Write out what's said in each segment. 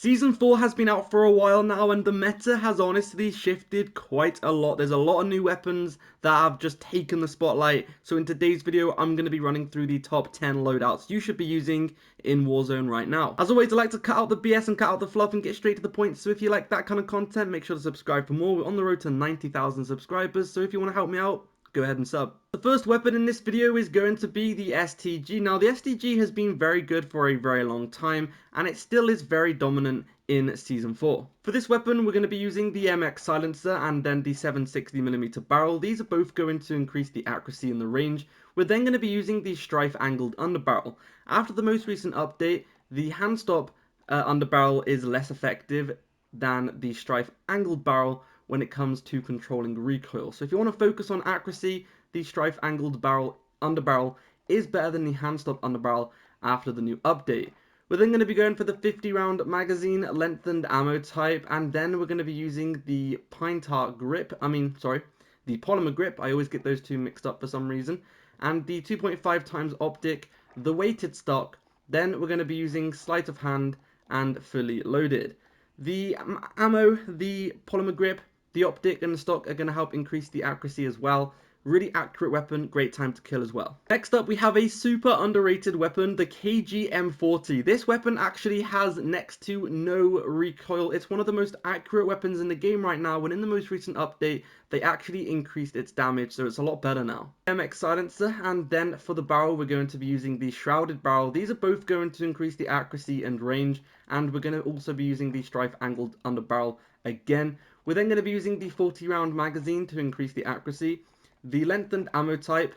Season 4 has been out for a while now, and the meta has honestly shifted quite a lot. There's a lot of new weapons that have just taken the spotlight. So in today's video, I'm going to be running through the top 10 loadouts you should be using in Warzone right now. As always, I like to cut out the BS and cut out the fluff and get straight to the point. So if you like that kind of content, make sure to subscribe for more. We're on the road to 90,000 subscribers. So if you want to help me out, go ahead and sub. The first weapon in this video is going to be the STG. Now the STG has been very good for a very long time, and it still is very dominant in Season 4. For this weapon, we're going to be using the MX silencer and then the 760mm barrel. These are both going to increase the accuracy and the range. We're then going to be using the strife angled underbarrel. After the most recent update, the hand stop underbarrel is less effective than the strife angled barrel when it comes to controlling recoil. So if you want to focus on accuracy, the strife angled barrel underbarrel is better than the hand stop underbarrel after the new update. We're then going to be going for the 50 round magazine lengthened ammo type, and then we're going to be using the the polymer grip. I always get those two mixed up for some reason. And the 2.5 times optic, the weighted stock. Then we're going to be using sleight of hand and fully loaded. The ammo, the polymer grip, the optic and the stock are going to help increase the accuracy as well. Really accurate weapon, great time to kill as well. Next up, we have a super underrated weapon, the KG-M40. This weapon actually has next to no recoil. It's one of the most accurate weapons in the game right now, and in the most recent update, they actually increased its damage, so it's a lot better now. MX silencer, and then for the barrel, we're going to be using the shrouded barrel. These are both going to increase the accuracy and range, and we're going to also be using the strife angled underbarrel again. We're then going to be using the 40 round magazine to increase the accuracy. The lengthened ammo type,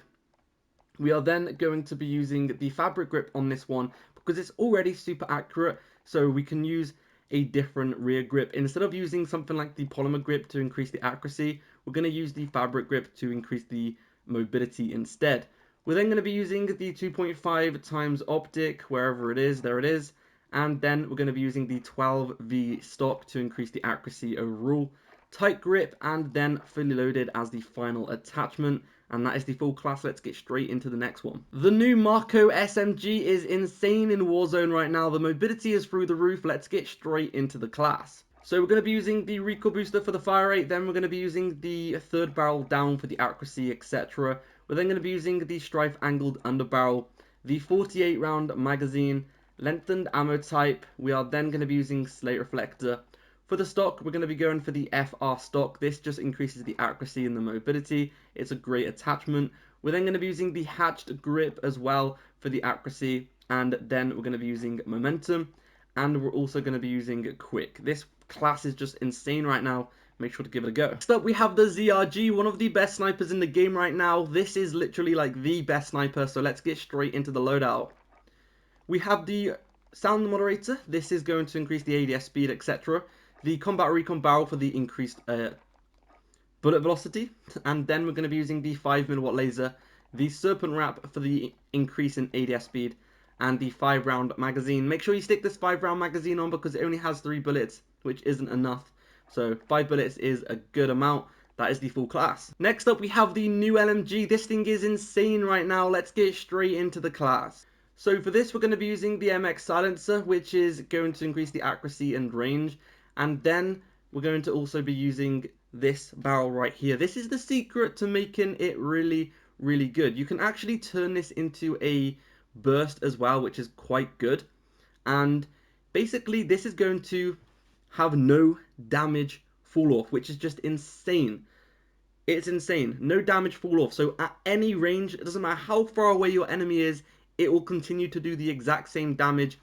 we are then going to be using the fabric grip on this one because it's already super accurate, so we can use a different rear grip. Instead of using something like the polymer grip to increase the accuracy, we're going to use the fabric grip to increase the mobility instead. We're then going to be using the 2.5 times optic, wherever it is, there it is, and then we're going to be using the 12V stock to increase the accuracy overall. Tight grip, and then fully loaded as the final attachment, and that is the full class. Let's get straight into the next one. The new Marco SMG is insane in Warzone right now. The mobility is through the roof. Let's get straight into the class. So we're going to be using the recoil booster for the fire rate, then we're going to be using the third barrel down for the accuracy, etc. We're then going to be using the strife angled underbarrel, the 48 round magazine, lengthened ammo type. We are then going to be using slate reflector. For the stock, we're going to be going for the FR stock. This just increases the accuracy and the mobility. It's a great attachment. We're then going to be using the hatched grip as well for the accuracy. And then we're going to be using momentum. And we're also going to be using quick. This class is just insane right now. Make sure to give it a go. Next up, we have the ZRG, one of the best snipers in the game right now. This is literally like the best sniper. So let's get straight into the loadout. We have the sound moderator. This is going to increase the ADS speed, etc. The combat recon barrel for the increased bullet velocity, and then we're going to be using the 5mm laser, the serpent wrap for the increase in ADS speed, and the 5 round magazine. Make sure you stick this 5 round magazine on because it only has 3 bullets, which isn't enough. So 5 bullets is a good amount. That is the full class. Next up, we have the new LMG. This thing is insane right now. Let's get straight into the class. So for this, we're going to be using the MX silencer, which is going to increase the accuracy and range. And then we're going to also be using this barrel right here. This is the secret to making it really, really good. You can actually turn this into a burst as well, which is quite good. And basically, this is going to have no damage fall off, which is just insane. It's insane. No damage fall off. So at any range, it doesn't matter how far away your enemy is, it will continue to do the exact same damage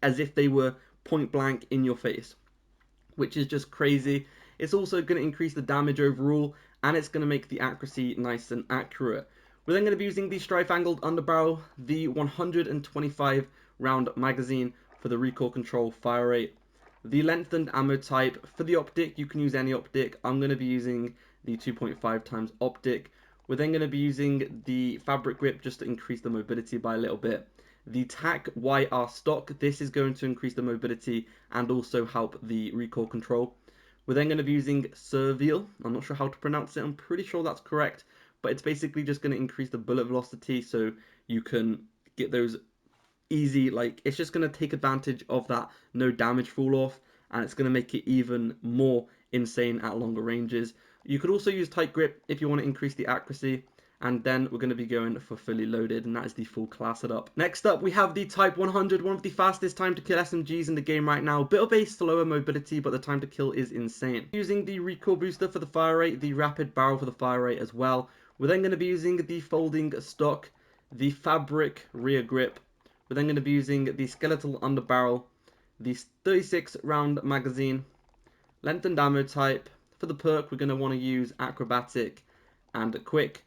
as if they were point blank in your face, which is just crazy. It's also going to increase the damage overall, and it's going to make the accuracy nice and accurate. We're then going to be using the strife angled underbarrel, the 125 round magazine for the recoil control fire rate, the lengthened ammo type. For the optic, you can use any optic. I'm going to be using the 2.5 times optic. We're then going to be using the fabric grip just to increase the mobility by a little bit. The TcTeckk YR stock, this is going to increase the mobility and also help the recoil control. We're then going to be using Servil. I'm not sure how to pronounce it. I'm pretty sure that's correct. But it's basically just going to increase the bullet velocity so you can get those easy, like it's just going to take advantage of that no damage fall off, and it's going to make it even more insane at longer ranges. You could also use tight grip if you want to increase the accuracy, and then we're going to be going for fully loaded, and that is the full class setup. Next up, we have the Type 100, one of the fastest time to kill SMGs in the game right now. Bit of a slower mobility, but the time to kill is insane. Using the recoil booster for the fire rate, the rapid barrel for the fire rate as well. We're then going to be using the folding stock, the fabric rear grip. We're then going to be using the skeletal underbarrel, the 36 round magazine, lengthened ammo type. For the perk, we're going to want to use acrobatic and quick.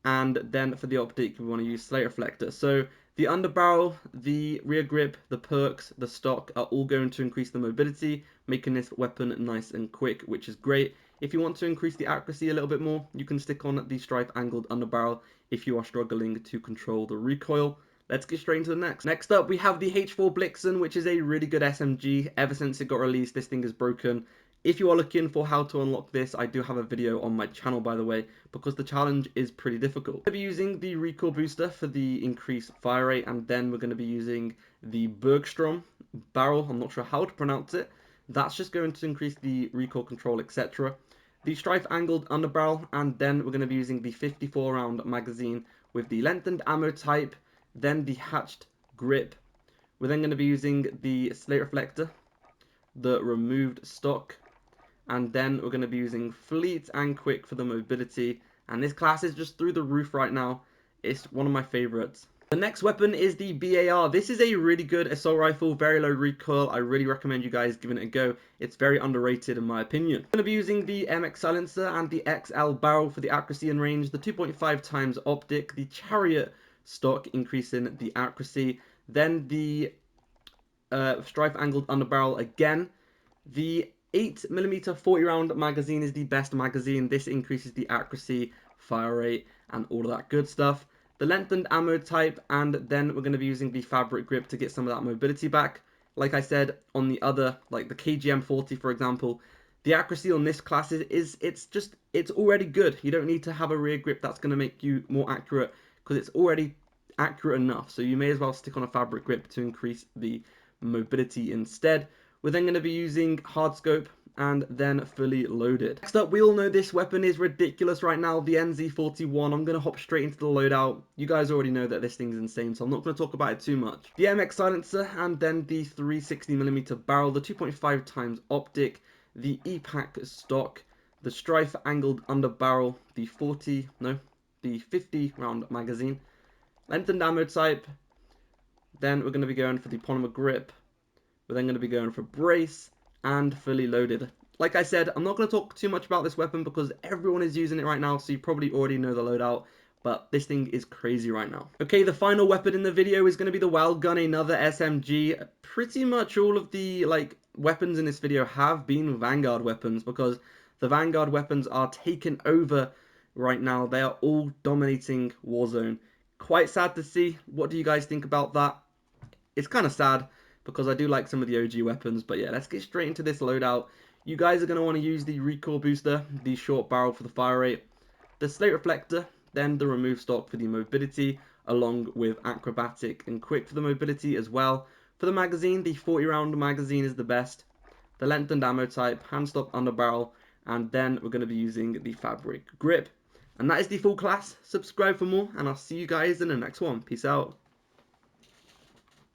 And then for the optic, we want to use slate reflector. So the underbarrel, the rear grip, the perks, the stock are all going to increase the mobility, making this weapon nice and quick, which is great. If you want to increase the accuracy a little bit more, you can stick on the stripe angled underbarrel if you are struggling to control the recoil. Let's get straight into the next. Next up, we have the H4 Blixen, which is a really good SMG. Ever since it got released, this thing is broken. If you are looking for how to unlock this, I do have a video on my channel, by the way, because the challenge is pretty difficult. We're going to be using the recoil booster for the increased fire rate, and then we're going to be using the Bergstrom barrel. I'm not sure how to pronounce it. That's just going to increase the recoil control, etc. The strife angled underbarrel, and then we're going to be using the 54 round magazine with the lengthened ammo type, then the hatched grip. We're then going to be using the slate reflector, the removed stock, and then we're going to be using fleet and quick for the mobility, and this class is just through the roof right now. It's one of my favorites. The next weapon is the BAR. This is a really good assault rifle, very low recoil. I really recommend you guys giving it a go. It's very underrated in my opinion. I'm going to be using the MX silencer and the XL barrel for the accuracy and range, the 2.5 times optic, the chariot stock increasing the accuracy, then the strife angled underbarrel again. The 8mm 40 round magazine is the best magazine. This increases the accuracy, fire rate, and all of that good stuff. The lengthened ammo type, and then we're going to be using the fabric grip to get some of that mobility back. Like I said, on the other, like the KGM40 for example, the accuracy on this class it's already good. You don't need to have a rear grip that's going to make you more accurate, because it's already accurate enough. So you may as well stick on a fabric grip to increase the mobility instead. We're then going to be using hard scope and then fully loaded. Next up, we all know this weapon is ridiculous right now, the NZ41. I'm going to hop straight into the loadout. You guys already know that this thing's insane, so I'm not going to talk about it too much. The MX silencer, and then the 360mm barrel, the 2.5 times optic, the EPAC stock, the strife angled underbarrel, the 50 round magazine, lengthened ammo type. Then we're going to be going for the polymer grip. We're then going to be going for brace and fully loaded. Like I said, I'm not going to talk too much about this weapon because everyone is using it right now, so you probably already know the loadout, but this thing is crazy right now. Okay, the final weapon in the video is going to be the Weld Gun, another SMG. Pretty much all of the weapons in this video have been Vanguard weapons, because the Vanguard weapons are taken over right now. They are all dominating Warzone. Quite sad to see. What do you guys think about that? It's kind of sad, because I do like some of the OG weapons. But yeah, let's get straight into this loadout. You guys are going to want to use the recoil booster, the short barrel for the fire rate, the slate reflector, then the remove stock for the mobility, along with acrobatic and quick for the mobility as well. For the magazine, the 40 round magazine is the best, the lengthened ammo type, hand stock underbarrel, and then we're going to be using the fabric grip. And that is the full class. Subscribe for more, and I'll see you guys in the next one. Peace out.